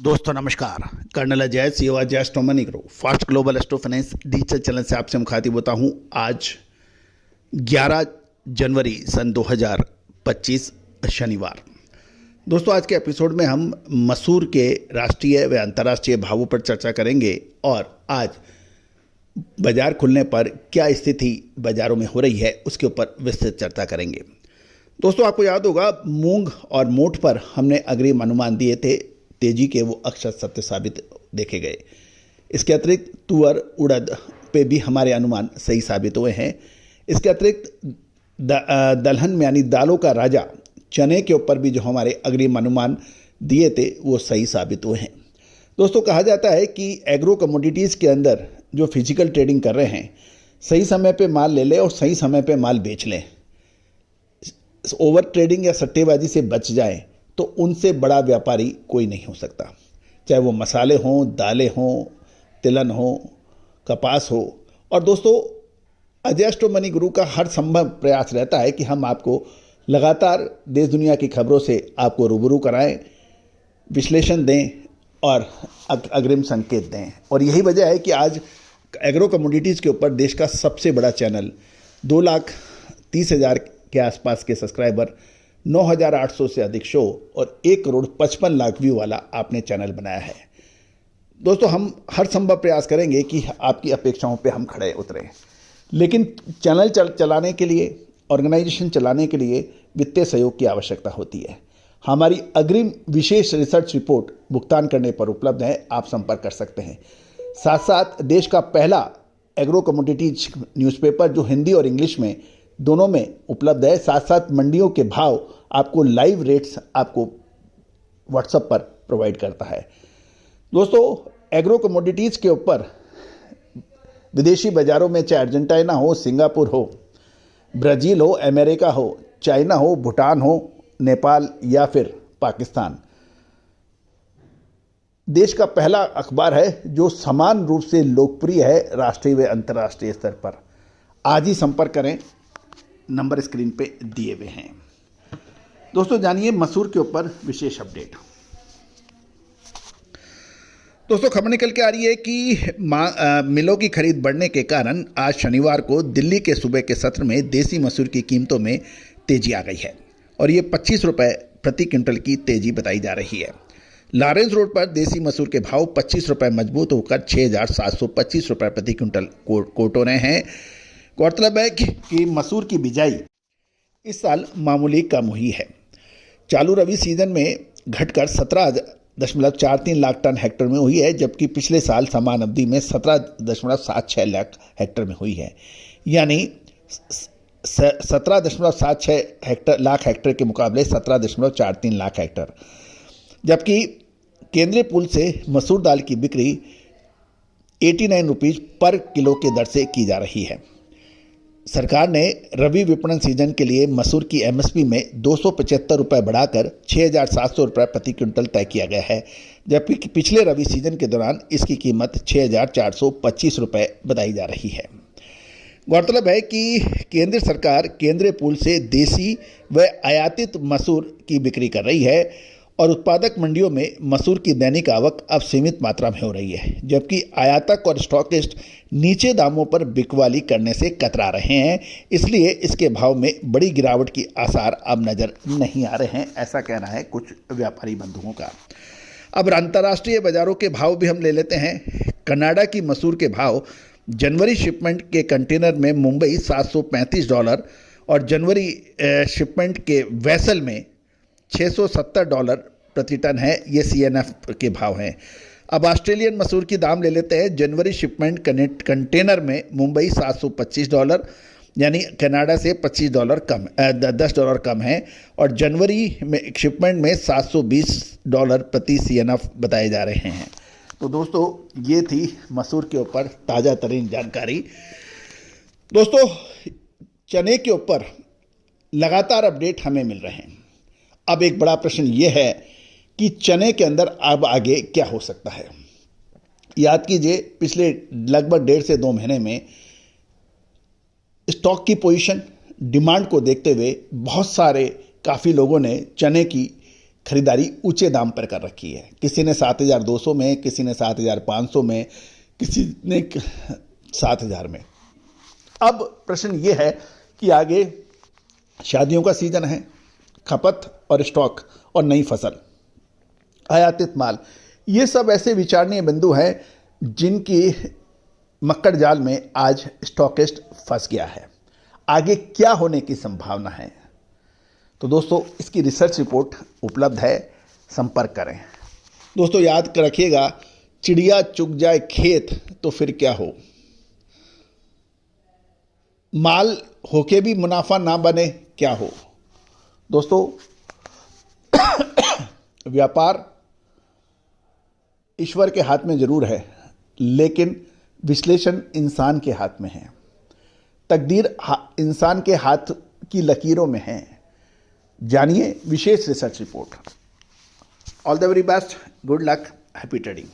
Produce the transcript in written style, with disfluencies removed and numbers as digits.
दोस्तों नमस्कार। Colonel Ajay CO Ajay astromoney grow fast global astro finance digital channel से आपसे मुखातिब होता हूं। आज 11 जनवरी सन 2025 शनिवार। दोस्तों आज के एपिसोड में हम मसूर के राष्ट्रीय व अंतर्राष्ट्रीय भावों पर चर्चा करेंगे और आज बाजार खुलने पर क्या स्थिति बाजारों में हो रही है उसके ऊपर विस्तृत चर्चा करेंगे। दोस्तों आपको याद होगा मूंग और मोठ पर हमने अग्रिम अनुमान दिए थे, तेजी के वो अक्षर सत्य साबित देखे गए। इसके अतिरिक्त तुअर उड़द पे भी हमारे अनुमान सही साबित हुए हैं। इसके अतिरिक्त दलहन यानी दालों का राजा चने के ऊपर भी जो हमारे अग्रिम अनुमान दिए थे वो सही साबित हुए हैं। दोस्तों कहा जाता है कि एग्रो कमोडिटीज़ के अंदर जो फिजिकल ट्रेडिंग कर रहे हैं सही समय पे माल ले लें और सही समय पे माल बेच लें। ओवर ट्रेडिंग या सट्टेबाजी से बच जाएं तो उनसे बड़ा व्यापारी कोई नहीं हो सकता, चाहे वो मसाले हों, दालें हों, तिलहन हो, कपास हो। और दोस्तों अजय एस्ट्रोमनी गुरु का हर संभव प्रयास रहता है कि हम आपको लगातार देश दुनिया की खबरों से आपको रूबरू कराएं, विश्लेषण दें और अग्रिम संकेत दें। और यही वजह है कि आज एग्रो कमोडिटीज़ के ऊपर देश का सबसे बड़ा चैनल 2,30,000 के आसपास के सब्सक्राइबर, 9,800 से अधिक शो और 1,55,00,000 व्यू वाला आपने चैनल बनाया है। दोस्तों हम हर संभव प्रयास करेंगे कि आपकी अपेक्षाओं पे हम खड़े उतरें, लेकिन चैनल चलाने के लिए, ऑर्गेनाइजेशन चलाने के लिए वित्तीय सहयोग की आवश्यकता होती है। हमारी अग्रिम विशेष रिसर्च रिपोर्ट भुगतान करने पर उपलब्ध है, आप संपर्क कर सकते हैं। साथ साथ देश का पहला एग्रो कमोडिटीज न्यूज़पेपर जो हिंदी और इंग्लिश में दोनों में उपलब्ध है। साथ साथ मंडियों के भाव आपको लाइव रेट्स आपको व्हाट्सएप पर प्रोवाइड करता है। दोस्तों एग्रो कमोडिटीज़ के ऊपर विदेशी बाज़ारों में चाहे अर्जेंटीना हो, सिंगापुर हो, ब्राज़ील हो, अमेरिका हो, चाइना हो, भूटान हो, नेपाल या फिर पाकिस्तान, देश का पहला अखबार है जो समान रूप से लोकप्रिय है राष्ट्रीय व अंतर्राष्ट्रीय स्तर पर। आज ही संपर्क करें, नंबर स्क्रीन पे दिए हुए हैं। दोस्तों जानिए मसूर के ऊपर विशेष अपडेट। दोस्तों खबर निकल के आ रही है कि मिलों की खरीद बढ़ने के कारण आज शनिवार को दिल्ली के सुबह के सत्र में देसी मसूर की कीमतों में तेजी आ गई है और ये 25 रुपये प्रति क्विंटल की तेजी बताई जा रही है। लॉरेंस रोड पर देसी मसूर के भाव 25 रुपये मजबूत होकर 6,725 रुपये प्रति क्विंटल कोट हो रहे हैं। गौरतलब है कि मसूर की बिजाई इस साल मामूली कम हुई है। चालू रबी सीजन में घटकर 17.43 लाख टन हेक्टेयर में हुई है, जबकि पिछले साल समान अवधि में 17.76 लाख हेक्टेयर में हुई है। यानी 17.76 लाख हेक्टेयर के मुकाबले 17.43 लाख हेक्टेयर। जबकि केंद्रीय पूल से मसूर दाल की बिक्री 89 रुपीज़ पर किलो के दर से की जा रही है। सरकार ने रबी विपणन सीजन के लिए मसूर की एमएसपी में 275 रुपये बढ़ाकर 6,700 रुपये प्रति क्विंटल तय किया गया है, जबकि पिछले रबी सीजन के दौरान इसकी कीमत 6,425 रुपये बताई जा रही है। गौरतलब है कि केंद्र सरकार केंद्रीय पूल से देसी व आयातित मसूर की बिक्री कर रही है और उत्पादक मंडियों में मसूर की दैनिक आवक अब सीमित मात्रा में हो रही है, जबकि आयातक और स्टॉकिस्ट नीचे दामों पर बिकवाली करने से कतरा रहे हैं। इसलिए इसके भाव में बड़ी गिरावट की आसार अब नज़र नहीं आ रहे हैं, ऐसा कहना है कुछ व्यापारी बंधुओं का। अब अंतर्राष्ट्रीय बाज़ारों के भाव भी हम ले लेते हैं। कनाडा की मसूर के भाव जनवरी शिपमेंट के कंटेनर में मुंबई $735 और जनवरी शिपमेंट के वेसल में $670 प्रति टन है। ये CNF के भाव हैं। अब ऑस्ट्रेलियन मसूर की दाम ले लेते हैं। जनवरी शिपमेंट कंटेनर में मुंबई $725 यानी कनाडा से $25 कम, $10 कम है और जनवरी में शिपमेंट में $720 प्रति CNF बताए जा रहे हैं। तो दोस्तों ये थी मसूर के ऊपर ताज़ा तरीन जानकारी। दोस्तों चने के ऊपर लगातार अपडेट हमें मिल रहे हैं। अब एक बड़ा प्रश्न ये है कि चने के अंदर अब आगे क्या हो सकता है। याद कीजिए पिछले लगभग 1.5 से 2 महीने में स्टॉक की पोजीशन, डिमांड को देखते हुए बहुत सारे काफ़ी लोगों ने चने की खरीदारी ऊंचे दाम पर कर रखी है। किसी ने 7,200 में, किसी ने 7,500 में, किसी ने 7,000 में। अब प्रश्न ये है कि आगे शादियों का सीजन है, खपत और स्टॉक और नई फसल, आयातित माल, ये सब ऐसे विचारणीय बिंदु हैं जिनकी मक्कड़ जाल में आज स्टॉकिस्ट फंस गया है। आगे क्या होने की संभावना है? तो दोस्तों, इसकी रिसर्च रिपोर्ट उपलब्ध है, संपर्क करें। दोस्तों याद रखिएगा, चिड़िया चुग जाए खेत तो फिर क्या हो, माल होके भी मुनाफा ना बने क्या हो। दोस्तों व्यापार ईश्वर के हाथ में जरूर है, लेकिन विश्लेषण इंसान के हाथ में है। तकदीर इंसान के हाथ की लकीरों में है। जानिए विशेष research report. All the very best, good luck, happy trading.